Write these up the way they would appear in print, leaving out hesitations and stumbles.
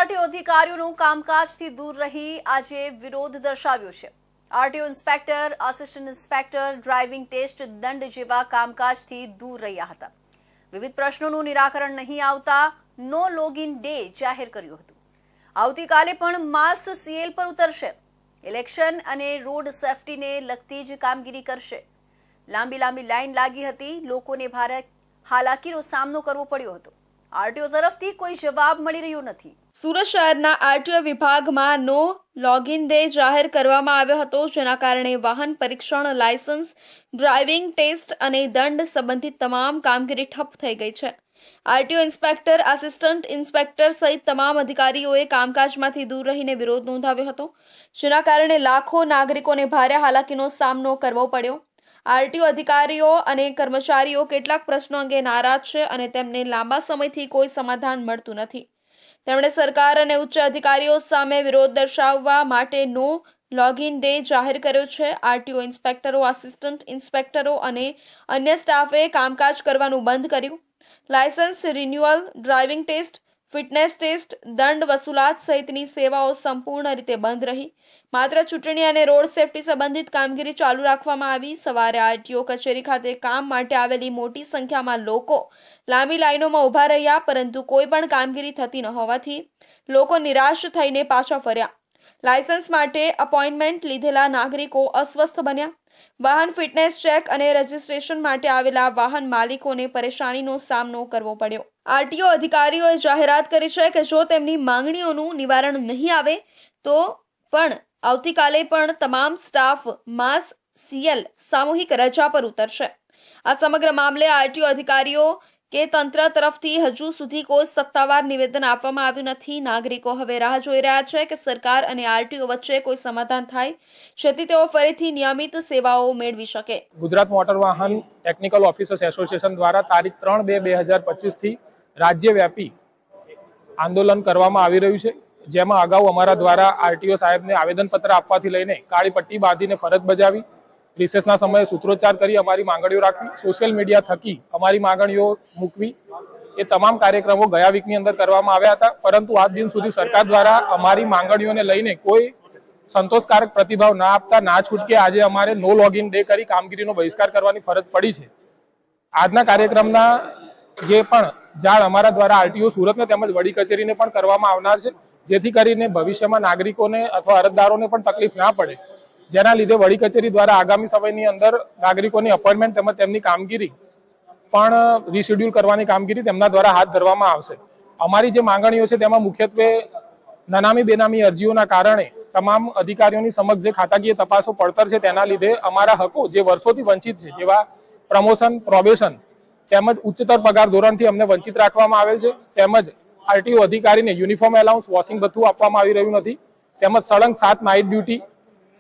RTO અધિકારીઓનું કામકાજથી દૂર રહી આજે વિરોધ દર્શાવ્યો છે। RTO inspector, assistant inspector driving test, દંડ જેવા કામકાજથી દૂર રહ્યા હતા। વિવિધ પ્રશ્નોનું નિરાકરણ નહીં આવતા નો લોગિન ડે જાહેર કર્યું હતું। આવતીકાલે પણ માસ સીએલ પર ઉતરશે। ઇલેક્શન અને રોડ સેફટીને લગતી જ કામગીરી કરશે। લાંબી લાઈન લાગી હતી। લોકોને ભારે હાલાકીનો સામનો કરવો પડ્યો હતો। આરટીઓ તરફથી કોઈ જવાબ મળી રહ્યો નથી। સુરત શહેરના આરટીઓ વિભાગમાં નો લોગિન ડે જાહેર કરવામાં આવ્યો હતો, જેના કારણે વાહન પરીક્ષણ, લાયસન્સ, ડ્રાઇવિંગ ટેસ્ટ અને દંડ સંબંધિત તમામ કામગીરી ઠપ થઈ ગઈ છે। આરટીઓ ઇન્સ્પેક્ટર, આસિસ્ટન્ટ ઇન્સ્પેક્ટર સહિત તમામ અધિકારીઓએ કામકાજમાંથી દૂર રહીને વિરોધ નોંધાવ્યો હતો, જેના કારણે લાખો નાગરિકોને ભારે હાલાકીનો સામનો કરવો પડ્યો। આરટીઓ અધિકારીઓ અને કર્મચારીઓ કેટલાક પ્રશ્નો અંગે નારાજ છે અને તેમને લાંબા સમયથી કોઈ સમાધાન મળતું નથી। તેમણે સરકાર અને ઉચ્ચ અધિકારીઓ સામે વિરોધ દર્શાવવા માટે નો લોગિન ડે જાહેર કર્યો છે। આરટીઓ ઇન્સ્પેક્ટરો, આસિસ્ટન્ટ ઇન્સ્પેક્ટરો અને અન્ય સ્ટાફે કામકાજ કરવાનું બંધ કર્યું। Licence renewal, driving test, fitness test, દંડ વસૂલાત સહિતની સેવાઓ સંપૂર્ણ રીતે બંધ રહી। માત્ર ચૂંટણી અને રોડ સેફટી સંબંધિત કામગીરી ચાલુ રાખવામાં આવી। સવારે આરટીઓ કચેરી ખાતે કામ માટે આવેલી મોટી સંખ્યામાં લોકો લાંબી લાઈનોમાં ઊભા રહ્યા, પરંતુ કોઈ પણ કામગીરી થતી ન હોવાથી લોકો નિરાશ થઈને પાછા ફર્યા। લાયસન્સ માટે અપોઇન્ટમેન્ટ લીધેલા નાગરિકો અસ્વસ્થ બન્યા। વાહન ફિટનેસ ચેક અને રજીસ્ટ્રેશન માટે આવેલા વાહન માલિકોને પરેશાનીનો સામનો કરવો પડ્યો। આરટીઓ અધિકારીઓએ જાહેરાત કરી છે કે જો તેમની માંગણીઓનું નિવારણ નહીં આવે તો પણ આવતીકાલે પણ તમામ સ્ટાફ માસ સીએલ સામૂહિક રજા પર ઉતરશે। આ સમગ્ર મામલે આરટીઓ અધિકારીઓ કે તંત્ર તરફથી હજુ સુધી કોઈ સત્તાવાર નિવેદન આપવામાં આવ્યું નથી। નાગરિકો હવે રાહ જોઈ રહ્યા છે કે સરકાર અને આરટીઓ વચ્ચે કોઈ સમાધાન થાય, જેથી તેઓ ફરીથી નિયમિત સેવાઓ મેળવી શકે। ગુજરાત મોટર વાહન ટેકનિકલ ઓફિસર્સ એસોસિએશન દ્વારા તારીખ 3/2/2025 થી રાજ્યવ્યાપી આંદોલન કરવામાં આવી રહ્યું છે, જેમાં અગાઉ અમારા દ્વારા આરટીઓ સાહેબને આવેદનપત્ર આપવાથી લઈને કાળી પટ્ટી બાંધીને ફરજ બજાવી, રિસેસના સમયે સૂત્રોચ્ચાર કરી અમારી માંગણીઓ રાખવી, સોશિયલ મીડિયા થકી અમારી માંગણીઓ મૂકવી, એ તમામ કાર્યક્રમો ગયા વીકની અંદર કરવામાં આવ્યા હતા। પરંતુ આજ દિન સુધી સરકાર દ્વારા અમારી માંગણીઓને લઈને કોઈ સંતોષકારક પ્રતિભાવ ના આપતા ના છૂટકે આજે અમારે નો લોગિન ડે કરી કામગીરીનો બહિષ્કાર કરવાની ફરજ પડી છે। આજના કાર્યક્રમના જે પણ જાણ અમારા દ્વારા આરટીઓ સુરતને તેમજ વડી કચેરીને પણ કરવામાં આવનાર છે, જેથી કરીને ભવિષ્યમાં નાગરિકોને અથવા અરજદારોને પણ તકલીફ ના પડે, જેના લીધે વડી કચેરી દ્વારા આગામી સમયની અંદર નાગરિકોની અપોઇન્ટમેન્ટ તેમજ તેમની કામગીરી પણ રીશેડ્યુલ કરવાની કામગીરી તેમના દ્વારા હાથ ધરવામાં આવશે। અમારી જે માંગણીઓ છે તેમાં મુખ્યત્વે નનામી બેનામી અરજીઓના કારણે તમામ અધિકારીઓની સમક્ષ જે ખાતાકીય તપાસો પડતર છે તેના લીધે અમારા હકો જે વર્ષોથી વંચિત છે, જેવા પ્રમોશન, પ્રોબેશન તેમજ ઉચ્ચતર પગાર ધોરણથી અમને વંચિત રાખવામાં આવેલ છે, તેમજ આરટીઓ અધિકારીને યુનિફોર્મ એલાઉન્સ, વોશિંગ ભથ્થું આપવામાં આવી રહ્યું નથી, તેમજ સળંગ 7 નાઇટ ડ્યુટી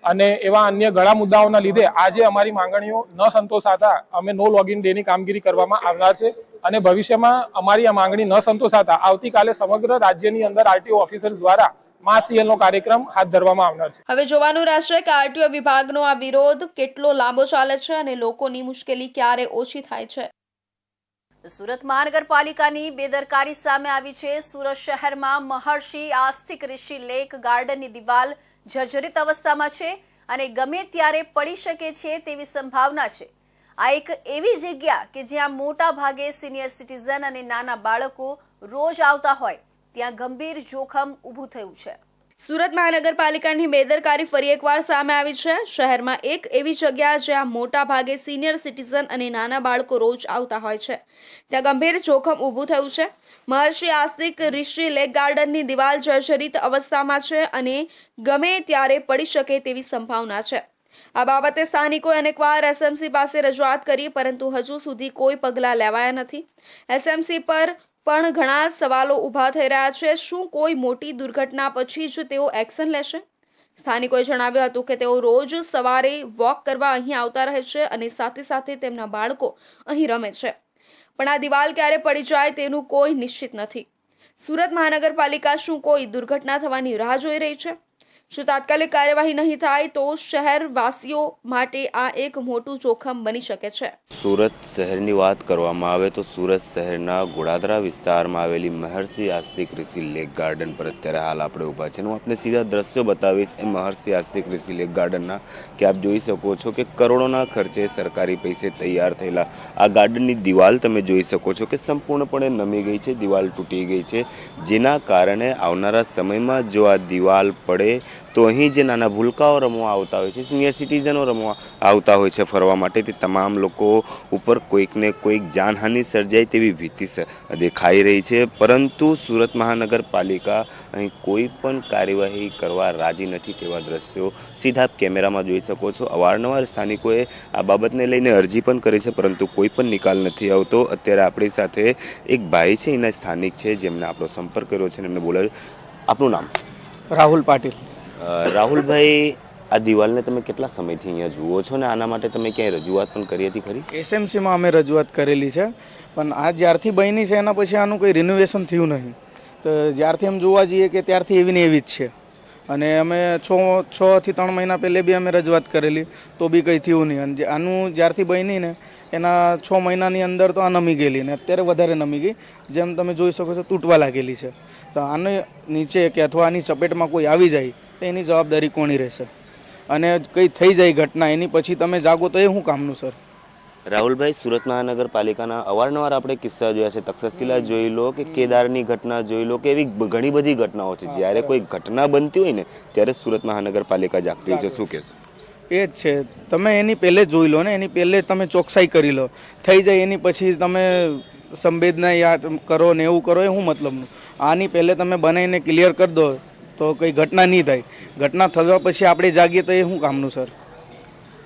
અને એવા અન્ય ઘણા મુદ્દાઓના લીધે આજે અમારી માંગણીઓ ન સંતોષાતા અમે નો લોગિન ડેની કામગીરી કરવામાં આવનાર છે અને ભવિષ્યમાં અમારી આ માંગણી ન સંતોષાતા આવતીકાલે સમગ્ર રાજ્યની અંદર આરટીઓ ઓફિસર્સ દ્વારા માસ સીએલનો કાર્યક્રમ હાથ ધરવામાં આવનાર છે। હવે જોવાનું રહેશે કે આરટીઓ વિભાગનો આ વિરોધ કેટલો લાંબો ચાલે છે અને લોકોની મુશ્કેલી ક્યારે ઓછી થાય છે। સુરત મહાનગરપાલિકાની બેદરકારી સામે આવી છે। સુરત શહેરમાં મહર્ષિ આસ્તિક ઋષિ લેક ગાર્ડનની દિવાલ જર્જરિત અવસ્થામાં છે અને ગમે ત્યારે પડી શકે છે તેવી સંભાવના છે। આ એક એવી જગ્યા કે જ્યાં મોટા ભાગે સિનિયર સિટીઝન અને નાના બાળકો રોજ આવતા હોય, ત્યાં ગંભીર જોખમ ઊભું થયું છે। સુરત મહાનગરપાલિકાની બેદરકારી ફરી એકવાર સામે આવી છે। શહેરમાં એક એવી જગ્યા જ્યાં મોટા ભાગે સિનિયર સિટીઝન અને નાના બાળકો રોજ આવતા હોય છે, ત્યાં ગંભીર જોખમ ઊભું થયું છે। મહર્ષિ આસ્તિક ઋષિ લેક ગાર્ડનની દિવાલ જર્જરિત અવસ્થામાં છે અને ગમે ત્યારે પડી શકે તેવી સંભાવના છે। આ બાબતે સ્થાનિકોએ અનેકવાર એસએમસી પાસે રજૂઆત કરી, પરંતુ હજુ સુધી કોઈ પગલાં લેવાયા નથી। એસએમસી પર પણ ઘણા સવાલો ઊભા થઈ રહ્યા છે। શું કોઈ મોટી દુર્ઘટના પછી જ તેઓ એક્શન લેશે? સ્થાનિકોએ જણાવ્યું હતું કે તેઓ રોજ સવારે વોક કરવા અહીં આવતા રહે છે અને સાથે સાથે તેમના બાળકો અહીં રમે છે, પણ આ દિવાલ ક્યારે પડી જાય તેનું કોઈ નિશ્ચિત નથી। સુરત મહાનગરપાલિકા શું કોઈ દુર્ઘટના થવાની રાહ જોઈ રહી છે? જો તાત્કાલિક કાર્યવાહી નહીં થાય તો શહેરવાસીઓ માટે આ એક મોટું જોખમ બની શકે છે. સુરત શહેરની વાત કરવામાં આવે તો સુરત શહેરના ગોડાદરા વિસ્તારમાં આવેલી મહર્ષિ આસ્તિક ઋષિ લેક ગાર્ડન પર અત્યારે હાલ આપણે ઊભા છે. હું આપને સીધા દ્રશ્યો બતાવીશ એ મહર્ષિ આસ્તિક ઋષિ લેક ગાર્ડનના કે આપ જોઈ શકો છો કે કરોડોના ખર્ચે સરકારી પૈસે તૈયાર થયેલા આ ગાર્ડનની દિવાલ તમે જોઈ શકો છો કે સંપૂર્ણપણે નમી ગઈ છે, દિવાલ તૂટી ગઈ છે, જેના કારણે આવનારા સમયમાં જો આ દિવાલ પડે તો અહીં જે નાના ભૂલકાઓ રમવા આવતા હોય છે, સિનિયર સિટીઝનો રમવા આવતા હોય છે ફરવા માટે, તે તમામ લોકો ઉપર કોઈકને કોઈક જાનહાનિ સર્જાય તેવી ભીતિ દેખાઈ રહી છે. પરંતુ સુરત મહાનગરપાલિકા અહીં કોઈ પણ કાર્યવાહી કરવા રાજી નથી તેવા દ્રશ્યો સીધા કેમેરામાં જોઈ શકો છો. અવારનવાર સ્થાનિકોએ આ બાબતને લઈને અરજી પણ કરી છે પરંતુ કોઈ પણ નિકાલ નથી આવતો. અત્યારે આપણી સાથે એક ભાઈ છે, એના સ્થાનિક છે, જેમને આપણો સંપર્ક કર્યો છે અને એમને બોલાવ્યું. આપનું નામ? રાહુલ પાટીલ. રાહુલભાઈ, આ દિવાલને તમે કેટલા સમયથી અહીંયા જુઓ છો ને આના માટે તમે ક્યાંય રજૂઆત પણ કરી હતી ખરી? એસએમસીમાં અમે રજૂઆત કરેલી છે, પણ આ જ્યારથી બની છે એના પછી આનું કોઈ રિનોવેશન થયું નહીં. તો જ્યારથી એમ જોવા જઈએ કે ત્યારથી એવી ને એવી જ છે. અને અમે 6 થી 3 મહિના પહેલે બી અમે રજૂઆત કરેલી તો બી કંઈ થયું નહીં. અને આનું જ્યારથી બની ને એના 6 મહિનાની અંદર તો આ નમી ગયેલી ને અત્યારે વધારે નમી ગઈ, જેમ તમે જોઈ શકો છો તૂટવા લાગેલી છે. તો આને નીચે કે અથવા આની ચપેટમાં કોઈ આવી જાય તો એની જવાબદારી કોની રહેશે? અને કંઈ થઈ જાય ઘટના એની પછી તમે જાગો તો એ શું કામનું સર? રાહુલભાઈ, સુરત મહાનગરપાલિકાના અવારનવાર આપણે કિસ્સા જોયા છે. તક્ષશિલા જોઈ લો કે કેદારની ઘટના જોઈ લો કે એવી ઘણી બધી ઘટનાઓ છે. જ્યારે કોઈ ઘટના બનતી હોય ને ત્યારે સુરત મહાનગરપાલિકા જાગતી હોય છે. શું કહેશો? એ જ છે, તમે એની પહેલે જોઈ લો ને, એની પહેલે તમે ચોકસાઈ કરી લો. થઈ જાય એની પછી તમે સંવેદના યાદ કરો ને એવું કરો, એ શું મતલબનું? આની પહેલે તમે બનાવીને ક્લિયર કરી દો તો કંઈ ઘટના નહીં થાય. ઘટના થવા પછી આપણે જાગીએ તો એ શું કામનું સર?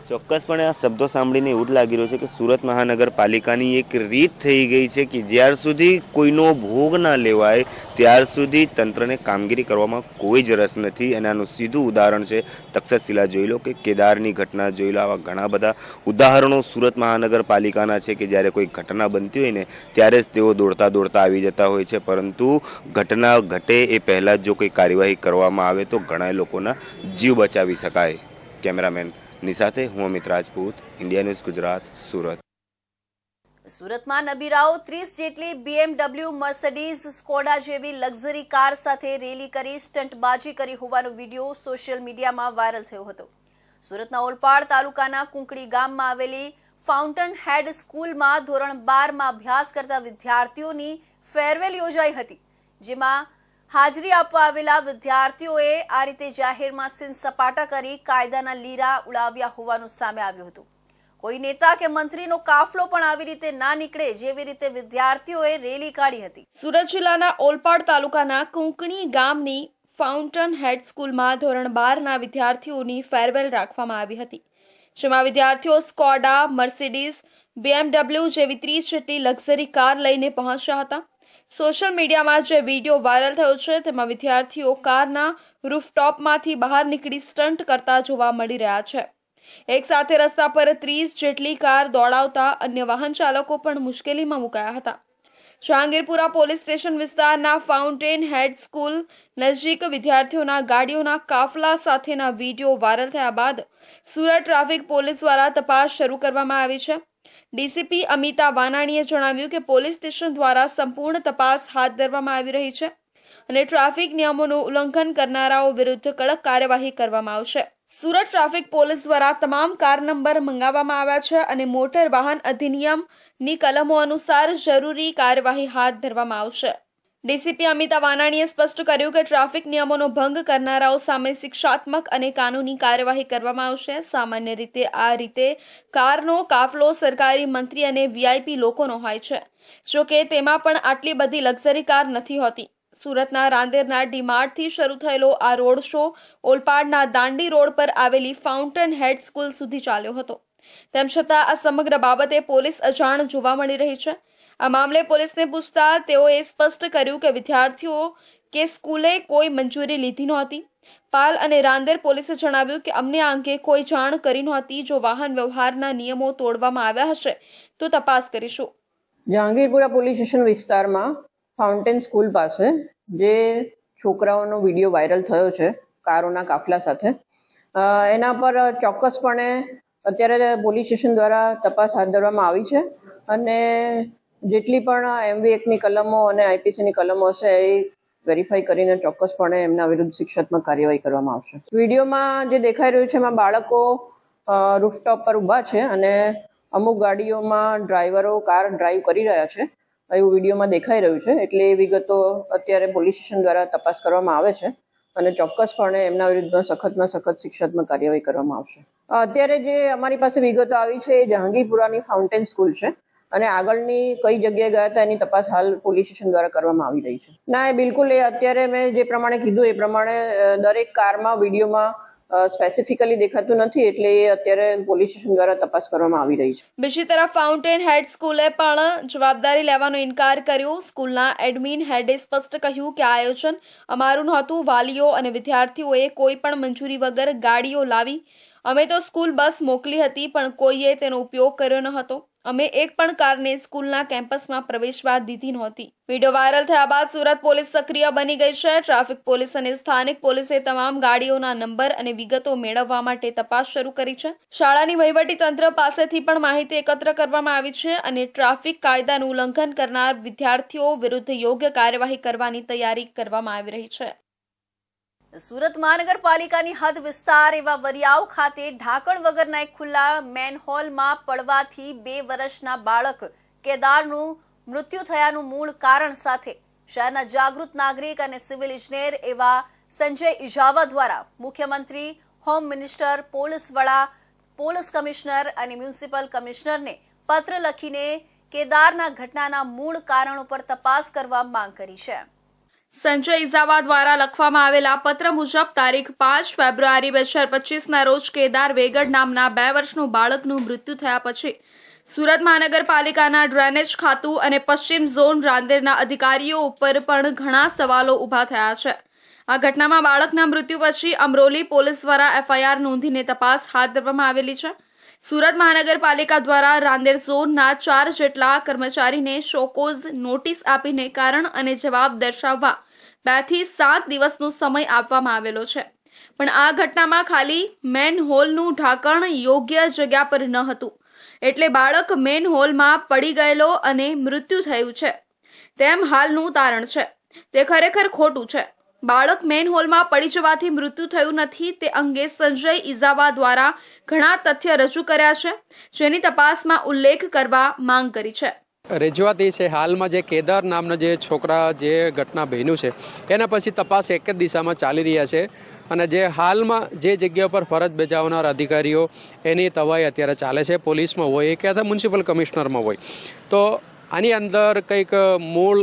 ચોક્કસપણે આ શબ્દો સાંભળીને એવું જ લાગી રહ્યું છે કે સુરત મહાનગરપાલિકાની એક રીત થઈ ગઈ છે કે જ્યાર સુધી કોઈનો ભોગ ના લેવાય ત્યાર સુધી તંત્રને કામગીરી કરવામાં કોઈ જ રસ નથી. અને આનું સીધું ઉદાહરણ છે તક્ષશિલા જોઈ લો કે કેદારની ઘટના જોઈ લો. આવા ઘણા બધા ઉદાહરણો સુરત મહાનગરપાલિકાના છે કે જ્યારે કોઈ ઘટના બનતી હોય ને ત્યારે જ તેઓ દોડતા દોડતા આવી જતા હોય છે. પરંતુ ઘટના ઘટે એ પહેલાં જ જો કોઈ કાર્યવાહી કરવામાં આવે તો ઘણા લોકોના જીવ બચાવી શકાય. કેમેરામેન ની સાથે હું અમિત રાજપૂત, ઇન્ડિયા ન્યૂઝ ગુજરાત, સુરત. સુરતમાં નબીરાઓ 30 જેટલી BMW, મર્સિડીઝ, સ્કોડા જેવી લક્ઝરી કાર સાથે રેલી કરી સ્ટંટબાજી કરી હોવાનો વિડીયો સોશિયલ મીડિયામાં વાયરલ થયો હતો. સુરતના ઓલપાડ તાલુકાના કુંકડી ગામમાં આવેલી ફાઉન્ટન હેડ સ્કૂલમાં ધોરણ 12માં અભ્યાસ કરતા વિદ્યાર્થીઓની ફેરવેલ યોજાઈ હતી, જેમાં હાજરી આપવા આવેલા વિદ્યાર્થીઓએ આ રીતે જાહેરમાં સીન સપાટા કરી કાયદાના લીરા ઉડાવ્યા હોવાનું સામે આવ્યું હતું. કોઈ નેતા કે મંત્રીનો કાફલો પણ આવી રીતે ના નીકળે જેવી રીતે વિદ્યાર્થીઓએ રેલી કાઢી હતી. સુરત જિલ્લાના ઓલપાડ તાલુકાના કુંકણી ગામની ફાઉન્ટન હેડ સ્કૂલમાં ધોરણ 12ના વિદ્યાર્થીઓની ફેરવેલ રાખવામાં આવી હતી, જેમાં વિદ્યાર્થીઓ સ્કોડા, મર્સિડીઝ, BMW જેવી 30 જેટલી લક્ઝરી કાર લઈને પહોંચ્યા હતા. સોશિયલ મીડિયામાં જે વિડીયો વાયરલ થયો છે તેમાં વિદ્યાર્થીઓ કારના રૂફટોપમાંથી બહાર નીકળી સ્ટન્ટ કરતા જોવા મળી રહ્યા છે. એક સાથે રસ્તા પર 30 જેટલી કાર દોડાવતા અન્ય વાહન ચાલકો પણ મુશ્કેલીમાં મુકાયા હતા. જહાંગીરપુરા પોલીસ સ્ટેશન વિસ્તારના ફાઉન્ટેન હેડ સ્કૂલ નજીક વિદ્યાર્થીઓના ગાડીઓના કાફલા સાથેના વિડીયો વાયરલ થયા બાદ સુરત ટ્રાફિક પોલીસ દ્વારા તપાસ શરૂ કરવામાં આવી છે. ડીસીપી અમિતા વાનાણીએ જણાવ્યું કે પોલીસ સ્ટેશન દ્વારા સંપૂર્ણ તપાસ હાથ ધરવામાં આવી રહી છે અને ટ્રાફિક નિયમોનું ઉલ્લંઘન કરનારાઓ વિરુદ્ધ કડક કાર્યવાહી કરવામાં આવશે. સુરત ટ્રાફિક પોલીસ દ્વારા તમામ કાર નંબર મંગાવવામાં આવ્યા છે અને મોટર વાહન અધિનિયમની કલમો અનુસાર જરૂરી કાર્યવાહી હાથ ધરવામાં આવશે. ડીસીપી અમિતા વાનાણીએ સ્પષ્ટ કર્યું કે ટ્રાફિક નિયમોનો ભંગ કરનારાઓ સામે શિક્ષાત્મક અને કાનૂની કાર્યવાહી કરવામાં આવશે. સામાન્ય રીતે આ રીતે કારનો કાફલો સરકારી મંત્રી અને વીઆઈપી લોકોનો હોય છે, જો કે તેમાં પણ આટલી બધી લક્ઝરી કાર નથી હોતી. સુરતના રાંદેરના ડીમાર્ટથી શરૂ થયેલો આ રોડ શો ઓલપાડના દાંડી રોડ પર આવેલી ફાઉન્ટન હેડ સ્કૂલ સુધી ચાલ્યો હતો. તેમ છતાં આ સમગ્ર બાબતે પોલીસ અજાણ જોવા મળી રહી છે. આ મામલે પોલીસને પૂછતા તેઓએ સ્પષ્ટ કર્યું કે વિદ્યાર્થીઓ કે સ્કૂલે કોઈ મંજૂરી લીધી નહોતી. પાલ અને રાંદેર પોલીસે જણાવ્યું કે અમને આ અંગે કોઈ જાણ કરી નહોતી. જો વાહન વ્યવહારના નિયમો તોડવામાં આવ્યા હશે તો તપાસ કરીશું. જહાંગીરપુરા પોલીસ સ્ટેશન વિસ્તારમાં ફાઉન્ટેન સ્કૂલ પાસે જે છોકરાઓનો વિડીયો વાયરલ થયો છે કારોના કાફલા સાથે એના પર ચોક્કસપણે અત્યારે પોલીસ સ્ટેશન દ્વારા તપાસ હાથ ધરવામાં આવી છે અને જેટલી પણ MV એક્ટની કલમો અને IPCની કલમો હશે એ વેરીફાઈ કરીને ચોક્કસપણે એમના વિરુદ્ધ શિક્ષાત્મક કાર્યવાહી કરવામાં આવશે. વિડીયોમાં જે દેખાઈ રહ્યું છે એમાં બાળકો રૂફટોપ પર ઊભા છે અને અમુક ગાડીઓમાં ડ્રાઈવરો કાર ડ્રાઈવ કરી રહ્યા છે એવું વિડીયોમાં દેખાઈ રહ્યું છે. એટલે એ વિગતો અત્યારે પોલીસ સ્ટેશન દ્વારા તપાસ કરવામાં આવે છે અને ચોક્કસપણે એમના વિરુદ્ધ સખતમાં સખત શિક્ષાત્મક કાર્યવાહી કરવામાં આવશે. અત્યારે જે અમારી પાસે વિગતો આવી છે એ જહાંગીરપુરાની ફાઉન્ટેન સ્કૂલ છે અને આગળની કઈ જગ્યાએ ગયા હતા એની તપાસ હાલ પોલીસ સ્ટેશન દ્વારા કરવામાં આવી રહી છે. ના, એ બિલકુલ એ અત્યારે મેં જે પ્રમાણે કીધું એ પ્રમાણે દરેક કારમાં વિડીયોમાં સ્પેસિફિકલી દેખાતું નથી એટલે એ અત્યારે પોલીસ સ્ટેશન દ્વારા તપાસ કરવામાં આવી રહી છે. બીજી તરફ ફાઉન્ટેન હેડ સ્કૂલે પણ જવાબદારી લેવાનો ઇનકાર કર્યો. સ્કૂલના એડમિન હેડે સ્પષ્ટ કહ્યું કે આ આયોજન અમારું નહોતું. વાલીઓ અને વિદ્યાર્થીઓએ કોઈ પણ મંજૂરી વગર ગાડીઓ લાવી. અમે તો સ્કૂલ બસ મોકલી હતી પણ કોઈએ તેનો ઉપયોગ કર્યો ન હતો. અમે એક પણ કારને સ્કૂલના કેમ્પસમાં પ્રવેશવા દીધી નહોતી. વિડીયો વાયરલ થયા બાદ સુરત પોલીસ સક્રિય બની ગઈ છે. ટ્રાફિક પોલીસ અને સ્થાનિક પોલીસે તમામ ગાડીઓના નંબર અને વિગતો મેળવવા માટે તપાસ શરૂ કરી છે. શાળાની વહીવટીતંત્ર પાસેથી પણ માહિતી એકત્ર કરવામાં આવી છે અને ટ્રાફિક કાયદાનું ઉલ્લંઘન કરનાર વિદ્યાર્થીઓ વિરુદ્ધ યોગ્ય કાર્યવાહી કરવાની તૈયારી કરવામાં આવી રહી છે. સુરત મહાનગરપાલિકાની હદ વિસ્તાર એવા વરિયાવ ખાતે ઢાંકણ વગરના એક ખુલ્લા મેનહોલમાં પડવાથી 2 વર્ષના બાળક કેદારનું મૃત્યુ થયાનું મૂળ કારણ સાથે શહેરના જાગૃત નાગરિક અને સિવિલ ઇજનેર એવા સંજય ઇજાવા દ્વારા મુખ્યમંત્રી, હોમ મિનિસ્ટર, પોલીસ વડા, પોલીસ કમિશનર અને મ્યુનિસિપલ કમિશનરને પત્ર લખીને કેદારના ઘટનાના મૂળ કારણો પર તપાસ કરવા માંગ કરી છે. સંજય ઇજાવા દ્વારા લખવામાં આવેલા પત્ર મુજબ તારીખ 5 ફેબ્રુઆરી 2025ના રોજ કેદાર વેગડ નામના 2 વર્ષનું બાળકનું મૃત્યુ થયા પછી સુરત મહાનગરપાલિકાના ડ્રેનેજ ખાતું અને પશ્ચિમ ઝોન રાંદેરના અધિકારીઓ ઉપર પણ ઘણા સવાલો ઊભા થયા છે. આ ઘટનામાં બાળકના મૃત્યુ પછી અમરોલી પોલીસ દ્વારા FIR નોંધીને તપાસ હાથ ધરવામાં આવેલી છે. સુરત મહાનગરપાલિકા દ્વારા રાંદેર ઝોનના 4 જેટલા કર્મચારીને શોકોઝ નોટિસ આપીને કારણ અને જવાબ દર્શાવવા 2 થી 7 દિવસનો સમય આપવામાં આવેલો છે. પણ આ ઘટનામાં ખાલી મેન હોલનું ઢાંકણ યોગ્ય જગ્યા પર ન હતું એટલે બાળક મેન હોલમાં પડી ગયેલો અને મૃત્યુ થયું છે તેમ હાલનું તારણ છે. તે ખરેખર ખોટું છે. બાળક મેન હોલમાં પડી જવાથી મૃત્યુ થયું નથી તે અંગે સંજય ઇજાવા દ્વારા ઘણા તથ્ય રજૂ કર્યા છે જેની તપાસમાં ઉલ્લેખ કરવા માંગ કરી છે. રજૂઆત એ છે હાલમાં જે કેદાર નામના જે છોકરા જે ઘટના બન્યું છે એના પછી તપાસ એક જ દિશામાં ચાલી રહ્યા છે અને જે હાલમાં જે જગ્યા પર ફરજ બજાવનાર અધિકારીઓ એની તવાઈ અત્યારે ચાલે છે. પોલીસમાં હોય કે અથવા મ્યુનિસિપલ કમિશનરમાં હોય તો આની અંદર કંઈક મૂળ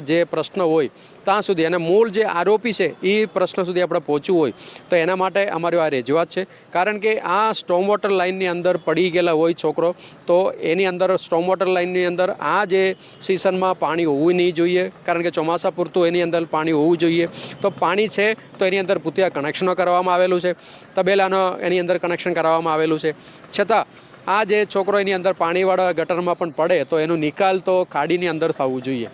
જે પ્રશ્ન હોય ત્યાં સુધી અને મૂળ જે આરોપી છે એ પ્રશ્ન સુધી આપણે પહોંચવું હોય તો એના માટે અમારી આ રજૂઆત છે. કારણ કે આ સ્ટોમ વોટર લાઇનની અંદર પડી ગયેલા હોય છોકરો તો એની અંદર સ્ટોમ વોટર લાઇનની અંદર આ જે સિઝનમાં પાણી હોવું નહીં જોઈએ કારણ કે ચોમાસા પૂરતું એની અંદર પાણી હોવું જોઈએ. તો પાણી છે તો એની અંદર પૂરતા કનેક્શનો કરવામાં આવેલું છે, તબેલાનો એની અંદર કનેક્શન કરાવવામાં આવેલું છે. છતાં આ જે છોકરો એની અંદર પાણીવાળા ગટરમાં પણ પડે તો એનો નિકાલ તો ખાડીની અંદર થવું જોઈએ.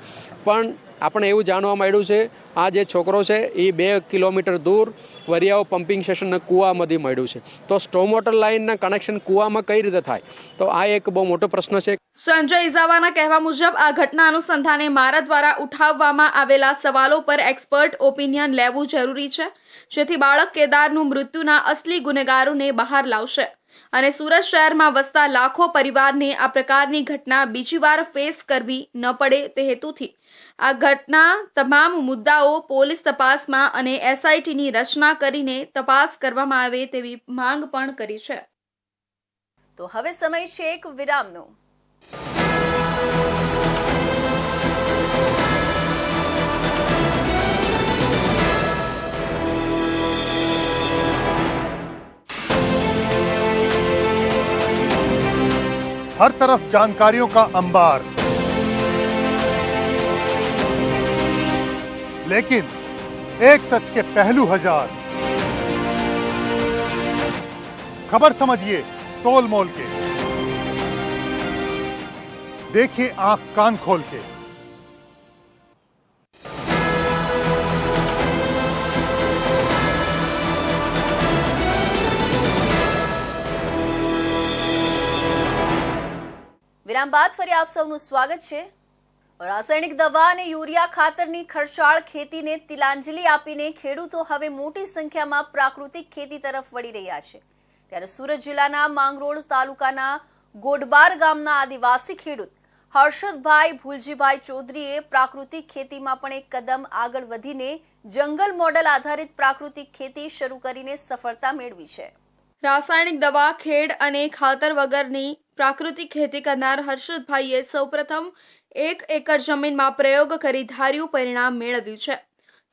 પણ આપણે એવું જાણવા મળ્યું છે આ જે છોકરો છે એ 2 કિલોમીટર દૂર વરિયાવ પમ્પિંગ સ્ટેશનના કૂવામાંથી મળ્યું છે. તો સ્ટોમ વોટર લાઇનના કનેક્શન કૂવામાં કઈ રીતે થાય? તો આ એક બહુ મોટો પ્રશ્ન છે. સંજય ઇજાવાના કહેવા મુજબ આ ઘટના અનુસંધાને મારા દ્વારા ઉઠાવવામાં આવેલા સવાલો પર એક્સપર્ટ ઓપિનિયન લેવું જરૂરી છે જેથી બાળક કેદારનું મૃત્યુના અસલી ગુનેગારોને બહાર લાવશે અને સુરત શહેરમાં વસતા લાખો પરિવારને આ પ્રકારની ઘટના બીજી વાર ફેસ કરવી ન પડે તે હેતુથી આ ઘટના તમામ મુદ્દાઓ પોલીસ તપાસમાં અને SITની રચના કરીને તપાસ કરવામાં આવે તેવી માંગ પણ કરી છે. તો હવે સમય છે એક વિરામનો. हर तरफ जानकारियों का अंबार, लेकिन एक सच के पहलू हजार. खबर समझिए तोल मोल के, देखिए आंख कान खोल के. વિરામ બાદ ફરી આપ સૌનું સ્વાગત છે. રાસાયણિક દવા અને યુરિયા ખાતરની ખર્ચાળ ખેતીને તિલાંજલિ આપીને ખેડૂતો હવે મોટી સંખ્યામાં પ્રાકૃતિક ખેતી તરફ વળી રહ્યા છે. ત્યારે સુરત જિલ્લાના માંગરોળ તાલુકાના ગોડબાર ગામના આદિવાસી ખેડૂત હર્ષદભાઈ ભુલજીભાઈ ચૌધરીએ પ્રાકૃતિક ખેતીમાં પણ એક કદમ આગળ વધીને જંગલ મોડલ આધારિત પ્રાકૃતિક ખેતી શરૂ કરીને સફળતા મેળવી છે. રાસાયણિક દવા, ખેડ અને ખાતર વગરની પ્રાકૃતિક ખેતી કરનાર હર્ષદભાઈએ સૌપ્રથમ 1 એકર જમીનમાં પ્રયોગ કરી ધાર્યું પરિણામ મેળવ્યું છે.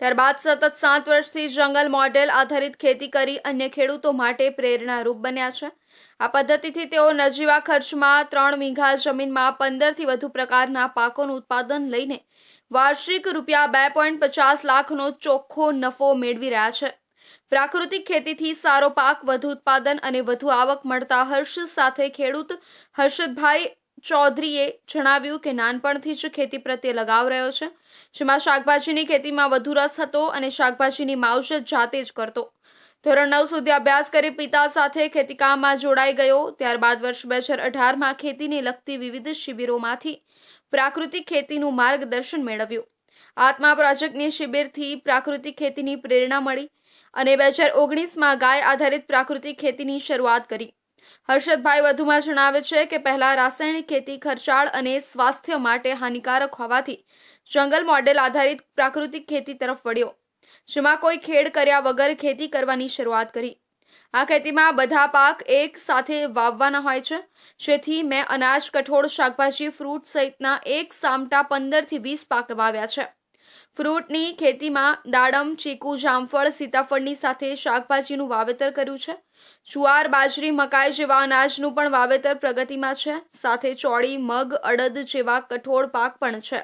ત્યારબાદ સતત 7 વર્ષથી જંગલ મોડેલ આધારિત ખેતી કરી અન્ય ખેડૂતો માટે પ્રેરણારૂપ બન્યા છે. આ પદ્ધતિથી તેઓ નજીવા ખર્ચમાં 3 વીઘા જમીનમાં 15થી વધુ પ્રકારના પાકોનું ઉત્પાદન લઈને વાર્ષિક ₹2.50 લાખનો ચોખ્ખો નફો મેળવી રહ્યા છે. પ્રાકૃતિક ખેતીથી સારો પાક, વધુ ઉત્પાદન અને વધુ આવક મળતા હર્ષ સાથે ખેડૂત હર્ષદભાઈ ચૌધરીએ જણાવ્યું કે નાનપણથી જ ખેતી પ્રત્યે લગાવ રહ્યો છે, જેમાં શાકભાજીની ખેતીમાં વધુ રસ હતો અને શાકભાજીની માવજત જાતે જ કરતો. ધોરણ 9 સુધી અભ્યાસ કરી પિતા સાથે ખેતીકામમાં જોડાઈ ગયો. ત્યારબાદ વર્ષ 2018માં ખેતીને લગતી વિવિધ શિબિરોમાંથી પ્રાકૃતિક ખેતીનું માર્ગદર્શન મેળવ્યું. આત્મા પ્રોજેક્ટની શિબિરથી પ્રાકૃતિક ખેતીની પ્રેરણા મળી અને 2019માં ગાય આધારિત પ્રાકૃતિક ખેતીની શરૂઆત કરી. હર્ષદભાઈ વધુમાં જણાવે છે કે પહેલા રાસાયણિક ખેતી ખર્ચાળ અને સ્વાસ્થ્ય માટે હાનિકારક હોવાથી જંગલ મોડેલ આધારિત પ્રાકૃતિક ખેતી તરફ વળ્યો, જેમાં કોઈ ખેડ કર્યા વગર ખેતી કરવાની શરૂઆત કરી. આ ખેતીમાં બધા પાક એક સાથે વાવવાના હોય છે, જેથી મેં અનાજ, કઠોળ, શાકભાજી, ફ્રૂટ સહિતના એક સામટા 15થી 20 પાક વાવ્યા છે. ફ્રૂટની ખેતીમાં દાડમ, ચીકુ, જામફળ, સીતાફળની સાથે શાકભાજીનું વાવેતર કર્યું છે. જુવાર, બાજરી, મકાઈ જેવા અનાજનું પણ વાવેતર પ્રગતિમાં છે. સાથે ચોળી, મગ, અડદ જેવા કઠોળ પાક પણ છે.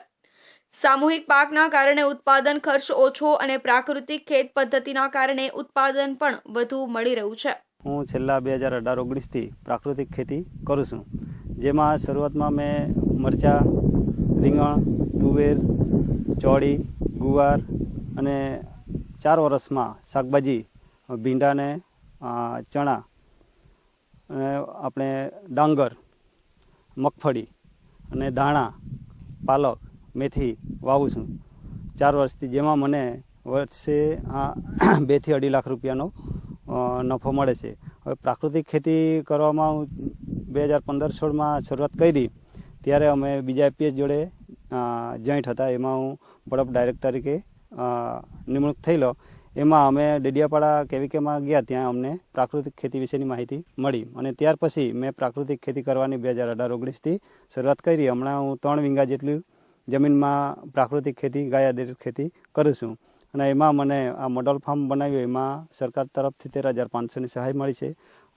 સામૂહિક પાકના કારણે ઉત્પાદન ખર્ચ ઓછો અને પ્રાકૃતિક ખેત પદ્ધતિના કારણે ઉત્પાદન પણ વધુ મળી રહ્યું છે. હું છેલ્લા 2018-19થી પ્રાકૃતિક ખેતી કરું છું, જેમાં શરૂઆતમાં મેં મરચાં, રીંગણ, તુવેર, ચોળી, ગુવાર અને 4 વર્ષમાં શાકભાજી, ભીંડાને, ચણા અને આપણે ડાંગર, મગફળી અને ધાણા, પાલક, મેથી વાવું છું 4 વર્ષથી, જેમાં મને વર્ષે 2 થી 2.5 લાખ રૂપિયાનો નફો મળે છે. હવે પ્રાકૃતિક ખેતી કરવામાં હું 2015-16માં શરૂઆત કરી, ત્યારે અમે બીજા એપીએસ જોડે જોઈન્ટ હતા. એમાં હું બળપ ડાયરેક્ટર તરીકે નિમણૂક થયેલો. એમાં અમે ડેડિયાપાડા કેવીકેમાં ગયા, ત્યાં અમને પ્રાકૃતિક ખેતી વિશેની માહિતી મળી અને ત્યાર પછી મેં પ્રાકૃતિક ખેતી કરવાની 2018-19થી શરૂઆત કરી. હમણાં હું 3 વીઘા જેટલી જમીનમાં પ્રાકૃતિક ખેતી, ગાય આધારિત ખેતી કરું છું અને એમાં મને આ મોડલ ફાર્મ બનાવ્યું. એમાં સરકાર તરફથી 13,500ની સહાય મળી છે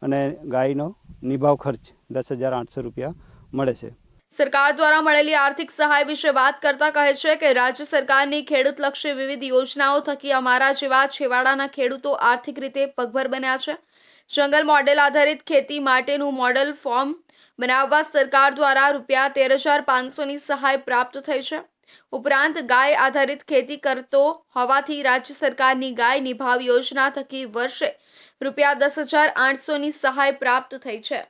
અને ગાયનો નિભાવ ખર્ચ 10,800 રૂપિયા મળે છે. સરકાર દ્વારા મળેલી આર્થિક સહાય વિશે વાત કરતા કહે છે કે રાજ્ય સરકારની ખેડૂતલક્ષી વિવિધ યોજનાઓ થકી અમારા જેવા છેવાડાના ખેડૂતો આર્થિક રીતે પગભર બન્યા છે. જંગલ મોડેલ આધારિત ખેતી માટેનું મોડલ ફોર્મ બનાવવા સરકાર દ્વારા ₹13,500ની સહાય પ્રાપ્ત થઈ છે. ઉપરાંત ગાય આધારિત ખેતી કરતો હોવાથી રાજ્ય સરકારની ગાય નિભાવ યોજના થકી વર્ષે ₹10,800ની સહાય પ્રાપ્ત થઈ છે.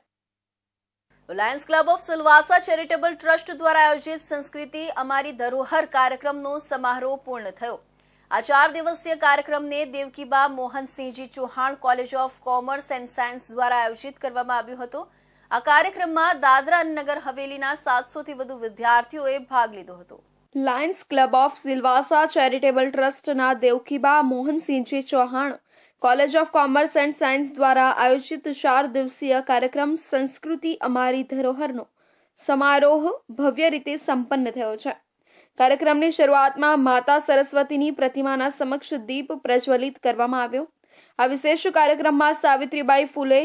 Lions club of Silvassa charitable trust દ્વારા આયોજિત સંસ્કૃતિ અમારી ધરોહર કાર્યક્રમનો સમારોહ પૂર્ણ થયો. આ 4 દિવસીય કાર્યક્રમને Devkiba Mohansinhji Chauhan college of commerce and science દ્વારા આયોજિત કરવામાં આવ્યો હતો. આ કાર્યક્રમમાં દાદરા અને નગર હવેલીના 700થી વધુ વિદ્યાર્થીઓએ ભાગ લીધો હતો. Lions club of Silvassa charitable ટ્રસ્ટના Devkiba Mohansinhji Chauhan college of commerce and science દ્વારા આયોજિત 4 દિવસીય કાર્યક્રમ સંસ્કૃતિ અમારી ધરોહરનો સમારોહ ભવ્ય રીતે સંપન્ન થયો છે. કાર્યક્રમની શરૂઆતમાં માતા સરસ્વતીની પ્રતિમાના સમક્ષ દીપ પ્રજ્વલિત કરવામાં આવ્યો. આ વિશેષ કાર્યક્રમમાં Savitribai Phule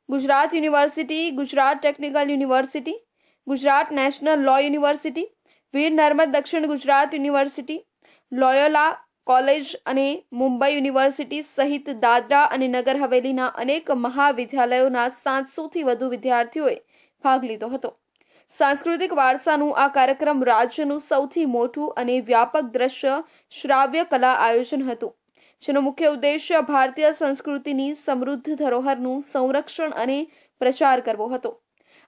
Gujarat university, Gujarat technical university, Gujarat national law university, Veer Narmad Dakshin Gujarat university, લોયોલા college અને મુંબઈ યુનિવર્સિટી સહિત દાદરા અને નગર હવેલીના અનેક મહાવિદ્યાલયોના 700થી વધુ વિદ્યાર્થીઓએ ભાગ લીધો હતો. સાંસ્કૃતિક વારસાનું આ કાર્યક્રમ રાજ્યનું સૌથી મોટું અને વ્યાપક દ્રશ્ય શ્રાવ્ય કલા આયોજન હતું, જેનો મુખ્ય ઉદ્દેશ્ય ભારતીય સંસ્કૃતિની સમૃદ્ધ ધરોહરનું સંરક્ષણ અને પ્રચાર કરવો હતો.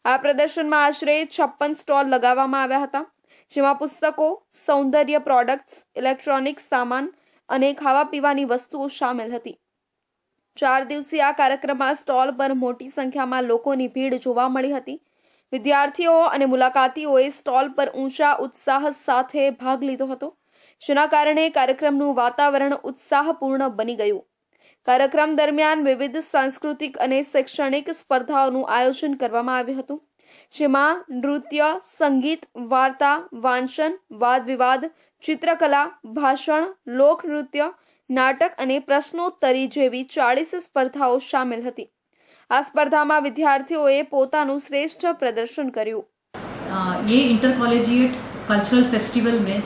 આ પ્રદર્શનમાં આશરે 56 સ્ટોલ લગાવવામાં આવ્યા હતા, જેમાં પુસ્તકો, સૌંદર્ય પ્રોડક્ટ્સ, ઇલેક્ટ્રોનિક્સ સામાન અને ખાવા પીવાની વસ્તુઓ સામેલ હતી. 4 દિવસીય આ કાર્યક્રમમાં સ્ટોલ પર મોટી સંખ્યામાં લોકોની ભીડ જોવા મળી હતી. વિદ્યાર્થીઓ અને મુલાકાતીઓએ સ્ટોલ પર ઊંચા ઉત્સાહ સાથે ભાગ લીધો હતો, જેના કારણે કાર્યક્રમનું વાતાવરણ ઉત્સાહપૂર્ણ બની ગયું. કાર્યક્રમ દરમિયાન વિવિધ સાંસ્કૃતિક અને શૈક્ષણિક સ્પર્ધાઓનું આયોજન કરવામાં આવ્યું હતું, જેમાં નૃત્ય, સંગીત, વાર્તા, વાંચન, વાદ વિવાદ, ચિત્રકલા, ભાષણ, લોકનૃત્ય, નાટક અને પ્રશ્નોત્તરી જેવી 40 સ્પર્ધાઓ સામેલ હતી. આ સ્પર્ધામાં વિદ્યાર્થીઓએ પોતાનું શ્રેષ્ઠ પ્રદર્શન કર્યું. ये इंटर कॉलेजिएट कल्चरल फेस्टिवल में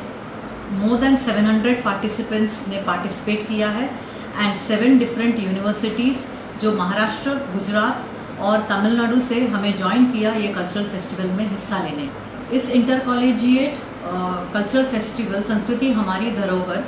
मोर देन 700 पार्टिसिपेंट्स ने पार्टिसिपेट किया है एंड 7 डिफरेंट यूनिवर्सिटीज़ जो महाराष्ट्र, गुजरात और तमिलनाडु से हमें ज्वाइन किया ये कल्चरल फेस्टिवल में हिस्सा लेने. इस इंटर कॉलेजिएट कल्चरल फेस्टिवल संस्कृति हमारी धरोहर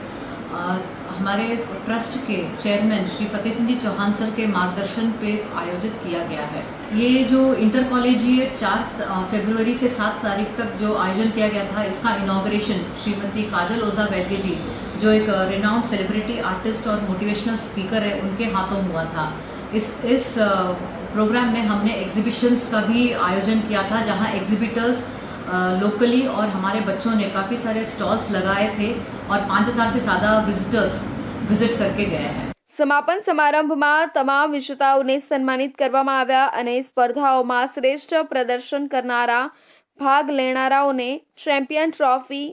हमारे ट्रस्ट के चेयरमैन श्री फतेह सिंह जी चौहान सर के मार्गदर्शन पे आयोजित किया गया है. ये जो इंटर कॉलेजिएट 4 फरवरी से 7 तारीख तक जो आयोजन किया गया था, इसका इनॉग्रेशन श्रीमती काजल ओझा वैद्य जी जो एक रिनाउंड सेलिब्रिटी आर्टिस्ट और मोटिवेशनल स्पीकर है, उनके हाथों हुआ था. इस प्रोग्राम में हमने एग्जीबिशंस का भी आयोजन किया था, जहाँ एग्जीबिटर्स लोकली और हमारे बच्चों ने काफ़ी सारे स्टॉल्स लगाए थे और 5000 से ज़्यादा विजिटर्स विजिट करके गए हैं. સમાપન સમારંભમાં તમામ વિજેતાઓને સન્માનિત કરવામાં આવ્યા અને સ્પર્ધાઓમાં શ્રેષ્ઠ પ્રદર્શન કરનારા ભાગ લેનારાઓને champion trophy,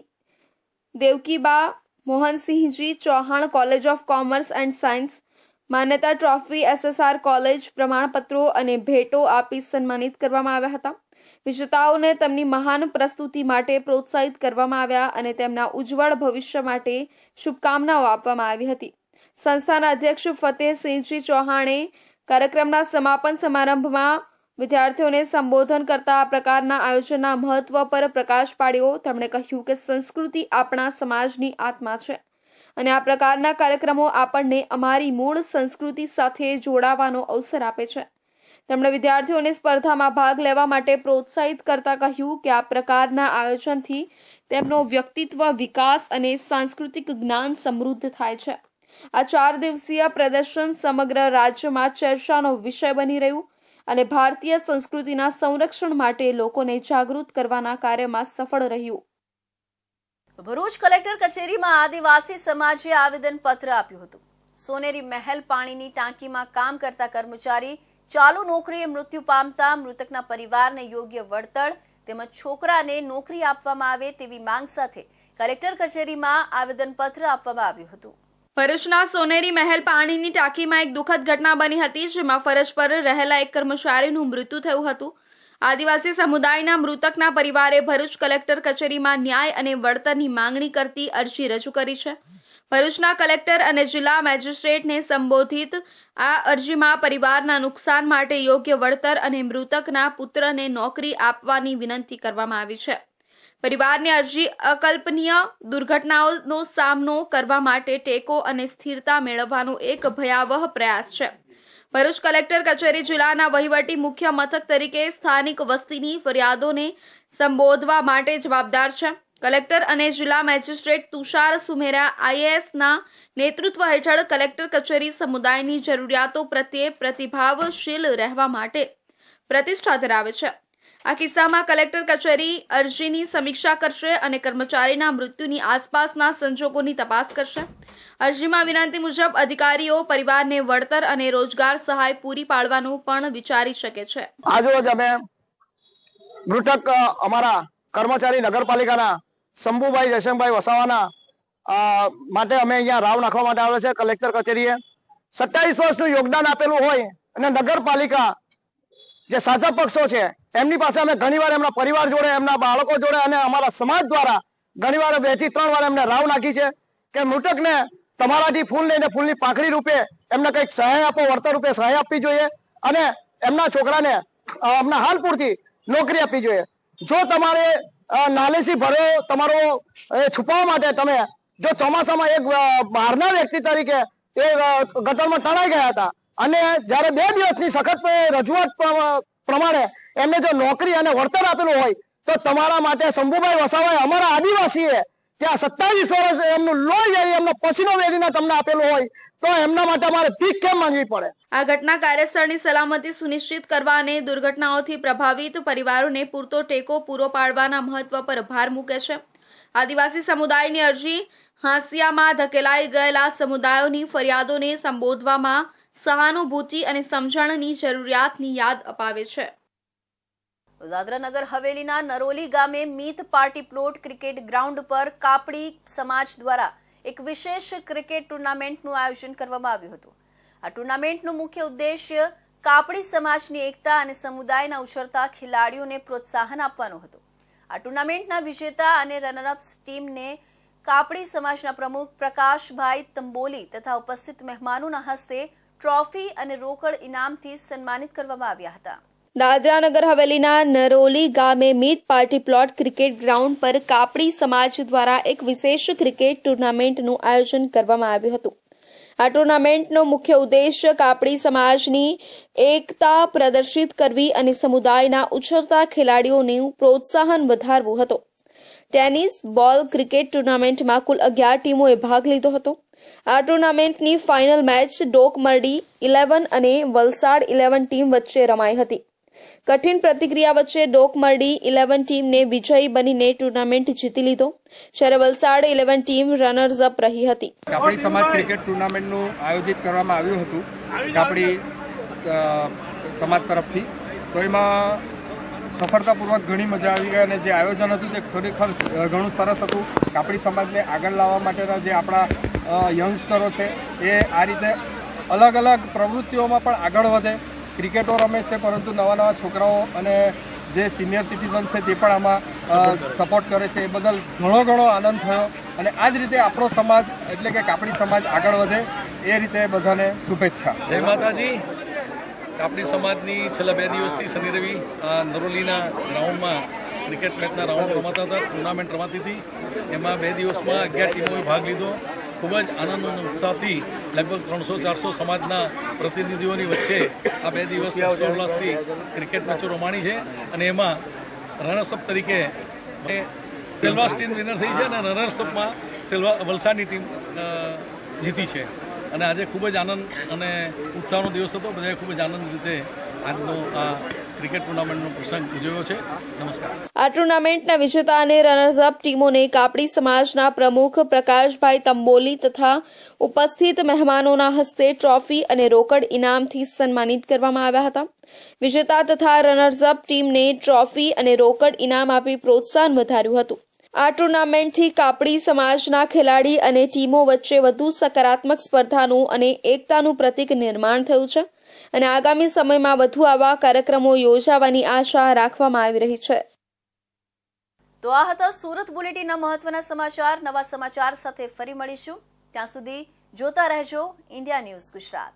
Devkiba Mohansinhji Chauhan college of commerce and science, માન્યતા ટ્રોફી SSR કોલેજ, પ્રમાણપત્રો અને ભેટો આપી સન્માનિત કરવામાં આવ્યા હતા. વિજેતાઓને તેમની મહાન પ્રસ્તુતિ માટે પ્રોત્સાહિત કરવામાં આવ્યા અને તેમના ઉજ્જવળ ભવિષ્ય માટે શુભકામનાઓ આપવામાં આવી હતી. સંસ્થાના અધ્યક્ષ ફતેહસિંહજી ચૌહાણે કાર્યક્રમના સમાપન સમારંભમાં વિદ્યાર્થીઓને સંબોધન કરતા આ પ્રકારના આયોજનના મહત્વ પર પ્રકાશ પાડ્યો. તેમણે કહ્યું કે સંસ્કૃતિ આપણા સમાજની આત્મા છે અને આ પ્રકારના કાર્યક્રમો આપણને અમારી મૂળ સંસ્કૃતિ સાથે જોડાવાનો અવસર આપે છે. તેમણે વિદ્યાર્થીઓને સ્પર્ધામાં ભાગ લેવા માટે પ્રોત્સાહિત કરતા કહ્યું કે આ પ્રકારના આયોજનથી તેમનો વ્યક્તિત્વ વિકાસ અને સાંસ્કૃતિક જ્ઞાન સમૃદ્ધ થાય છે. આ 4 દિવસીય પ્રદર્શન સમગ્ર રાજ્યમાં ચર્ચાનો વિષય બની રહ્યું અને ભારતીય સંસ્કૃતિના સંરક્ષણ માટે લોકોને જાગૃત કરવાના કાર્યમાં સફળ રહ્યું. ભરૂચ કલેક્ટર કચેરીમાં આદિવાસી સમાજે આવેદનપત્ર આપ્યું હતું. સોનેરી મહેલ પાણીની ટાંકીમાં કામ કરતા કર્મચારી ચાલુ નોકરીએ મૃત્યુ પામતા મૃતકના પરિવારને યોગ્ય વળતર તેમજ છોકરાને નોકરી આપવામાં આવે તેવી માંગ સાથે કલેક્ટર કચેરીમાં આવેદનપત્ર આપવામાં આવ્યું હતું. ભરૂચના સોનેરી મહેલ પાણીની ટાંકીમાં એક દુઃખદ ઘટના બની હતી, જેમાં ફરજ પર રહેલા એક કર્મચારીનું મૃત્યુ થયું હતું. આદિવાસી સમુદાયના મૃતકના પરિવારે ભરૂચ કલેક્ટર કચેરીમાં ન્યાય અને વળતરની માંગણી કરતી અરજી રજૂ કરી છે. ભરૂચના કલેક્ટર અને જિલ્લા મેજિસ્ટ્રેટને સંબોધિત આ અરજીમાં પરિવારના નુકસાન માટે યોગ્ય વળતર અને મૃતકના પુત્રને નોકરી આપવાની વિનંતી કરવામાં આવી છે. પરિવારની અરજી અકલ્પનીય દુર્ઘટનાઓનો સામનો કરવા માટે ટેકો અને સ્થિરતા મેળવવાનો એક ભયાવહ પ્રયાસ છે. ભરૂચ કલેક્ટર કચેરી જિલ્લાના વહીવટી મુખ્ય મથક તરીકે સ્થાનિક વસ્તીની ફરિયાદોને સંબોધવા માટે જવાબદાર છે. કલેક્ટર અને જિલ્લા મેજિસ્ટ્રેટ તુષાર સુમેરા IASના નેતૃત્વ હેઠળ કલેક્ટર કચેરી સમુદાયની જરૂરિયાતો પ્રત્યે પ્રતિભાવશીલ રહેવા માટે પ્રતિષ્ઠા ધરાવે છે. આ કિસ્સામાં કલેક્ટર કચેરી અરજીની સમીક્ષા કરશે અને કર્મચારીના મૃત્યુની આસપાસના સંજોગોની તપાસ કરશે. અરજીમાં વિનંતી મુજબ અધિકારીઓ પરિવારને વળતર અને રોજગાર સહાય પૂરી પાડવાનું પણ વિચારી શકે છે. આજરોજ અમે મૃતક અમારા કર્મચારી નગરપાલિકાના શંભુભાઈ જયશંકભાઈ વસાવાના માટે અમે અહીંયા રાવ નાખવા માટે આવે છે કલેક્ટર કચેરીએ. 27 વર્ષનું યોગદાન આપેલું હોય અને નગરપાલિકા જે સાચા પક્ષો છે એમની પાસે અમે ઘણીવાર એમના પરિવાર જોડે, એમના બાળકો જોડે અને અમારા સમાજ દ્વારા ઘણીવાર 2 થી 3 વાર એમને રાવ નાખી છે કે મૃતકને તમારાથી ફૂલ લઈને ફૂલની પાંખડી રૂપે એમને કંઈક સહાય આપો, વળતર રૂપે સહાય આપવી જોઈએ અને એમના છોકરાને હમણાં હાલ પૂરતી નોકરી આપવી જોઈએ. જો તમારે નાલેસી ભર્યો તમારો છુપાવવા માટે તમે જો ચોમાસામાં એક બહારના વ્યક્તિ તરીકે એ ગટરમાં તણાઈ ગયા હતા અને જ્યારે 2 દિવસની સખત રજૂઆત પ્રમાણે એમને જો નોકરી અને વળતર આપેલું હોય તો તમારા માટે શંભુભાઈ વસાવાએ અમારા આદિવાસીએ ત્યાં 27 વર્ષ એમનું લોહી વેરી એમનો પસીનો વેરીને તમને આપેલું હોય તો એમના માટે અમારે ભીખ કેમ માંગવી પડે? આ ઘટના કાર્યસ્થળની સલામતી સુનિશ્ચિત કરવા અને દુર્ઘટનાઓથી પ્રભાવિત પરિવારોને પૂરતો ટેકો પૂરો પાડવાના મહત્વ પર ભાર મૂકે છે. આદિવાસી સમુદાયની અરજી હાંસિયામાં ધકેલાઈ ગયેલા સમુદાયોની ફરિયાદોને સંબોધવામાં સહાનુભૂતિ અને સમજણની જરૂરિયાતની યાદ અપાવે છે. દાદરા નગર હવેલીના નરોલી ગામે મીત પાર્ટી પ્લોટ ક્રિકેટ ગ્રાઉન્ડ પર કાપડી સમાજ દ્વારા એક વિશેષ ક્રિકેટ ટુર્નામેન્ટનું આયોજન કરવામાં આવ્યું હતું. આ ટુર્નામેન્ટનો મુખ્ય ઉદ્દેશ્ય કાપડી સમાજની એકતા અને સમુદાયના ઉછળતા ખેલાડીઓને પ્રોત્સાહન આપવાનો હતો. આ ટુર્નામેન્ટના વિજેતા અને રનરઅપ્સ ટીમને કાપડી સમાજના પ્રમુખ પ્રકાશભાઈ તંબોલી તથા ઉપસ્થિત મહેમાનોના હસ્તે ટ્રોફી અને રોકડ ઇનામથી સન્માનિત કરવામાં આવ્યા હતા. દાદરા નગર હવેલીના નરોલી ગામે મીત પાર્ટી પ્લોટ ક્રિકેટ ગ્રાઉન્ડ પર કાપડી સમાજ દ્વારા એક વિશેષ ક્રિકેટ ટુર્નામેન્ટનું આયોજન કરવામાં આવ્યું હતું. આ ટુર્નામેન્ટનો મુખ્ય ઉદ્દેશ્ય કાપડી સમાજની એકતા પ્રદર્શિત કરવી અને સમુદાયના ઉછળતા ખેલાડીઓનું પ્રોત્સાહન વધારવું હતો. ટેનિસ બોલ ક્રિકેટ ટુર્નામેન્ટમાં કુલ 11 ટીમોએ ભાગ લીધો હતો. આ ટુર્નામેન્ટની ફાઇનલ મેચ ડોકમરડી 11 અને વલસાડ 11 ટીમ વચ્ચે રમાઈ હતી. કઠિન પ્રતિક્રિયા વચ્ચે ડોકમરડી 11 ટીમને વિજયી બનીને ટુર્નામેન્ટ જીતી લીધો, જ્યારે વલસાડ 11 ટીમ રનર્સ અપ રહી હતી. કાપડી સમાજ ક્રિકેટ ટુર્નામેન્ટનું આયોજિત કરવામાં આવ્યું હતું કાપડી સમાજ તરફથી. તો એમાં સફળતાપૂર્વક ઘણી મજા આવી ગઈ અને જે આયોજન હતું તે ખરેખર ઘણું સરસ હતું. કાપડી સમાજને આગળ લાવવા માટેના જે આપણા યંગસ્ટરો છે એ આ રીતે અલગ અલગ પ્રવૃત્તિઓમાં પણ આગળ વધે. ક્રિકેટો રમે છે પરંતુ નવા છોકરાઓ અને જે સિનિયર સિટીઝન છે તે પણ આમાં સપોર્ટ કરે છે. એ બદલ ઘણો આનંદ થયો અને આ જ રીતે આપણો સમાજ એટલે કે કાપડી સમાજ આગળ વધે એ રીતે બધાને શુભેચ્છા. જય માતાજી. કાપડી સમાજની છેલ્લા 2 દિવસથી શનિ રવિ નરોલીના ગ્રાઉન્ડમાં ક્રિકેટ મેચના રાઉન્ડ રમાતા હતા, ટુર્નામેન્ટ રમાતી હતી. એમાં 2 દિવસમાં 11 ટીમોએ ભાગ લીધો. ખૂબ જ આનંદ અને ઉત્સાહથી લગભગ 300-400 સમાજના પ્રતિનિધિઓની વચ્ચે આ 2 દિવસ ઉલ્લાસથી ક્રિકેટ મેચો રમાણી છે અને એમાં રનર્સઅપ તરીકે સેલ્વાસ ટીમ વિનર થઈ છે અને રનર્સઅપમાં વલસાડની ટીમ જીતી છે. અને આજે ખૂબ જ આનંદ અને ઉત્સાહનો દિવસ હતો. બધાએ ખૂબ જ આનંદ રીતે આજનો આ ક્રિકેટ ટુર્નામેન્ટનો પ્રસંગ ઉજવ્યો છે. નમસ્કાર. આ ટુર્નામેન્ટના વિજેતા અને રનર્સ અપ ટીમોને કાપડી સમાજના પ્રમુખ પ્રકાશભાઈ તંબોલી તથા ઉપસ્થિત મહેમાનોના હસ્તે ટ્રોફી અને રોકડ ઇનામથી સન્માનિત કરવામાં આવ્યા હતા. વિજેતા તથા રનર્સ અપ ટીમને ટ્રોફી અને રોકડ ઇનામ આપી પ્રોત્સાહન વધાર્યું હતું. આ ટુર્નામેન્ટથી કાપડી સમાજના ખેલાડી અને ટીમો વચ્ચે વધુ સકારાત્મક સ્પર્ધાનું અને એકતાનું પ્રતીક નિર્માણ થયું છે અને આગામી સમયમાં વધુ આવા કાર્યક્રમો યોજાવાની આશા રાખવામાં આવી રહી છે. તો આ હતા સુરત બુલેટિનના મહત્વના સમાચાર. નવા સમાચાર સાથે ફરી મળીશું. ત્યાં સુધી જોતા રહેજો ઇન્ડિયા ન્યૂઝ ગુજરાત.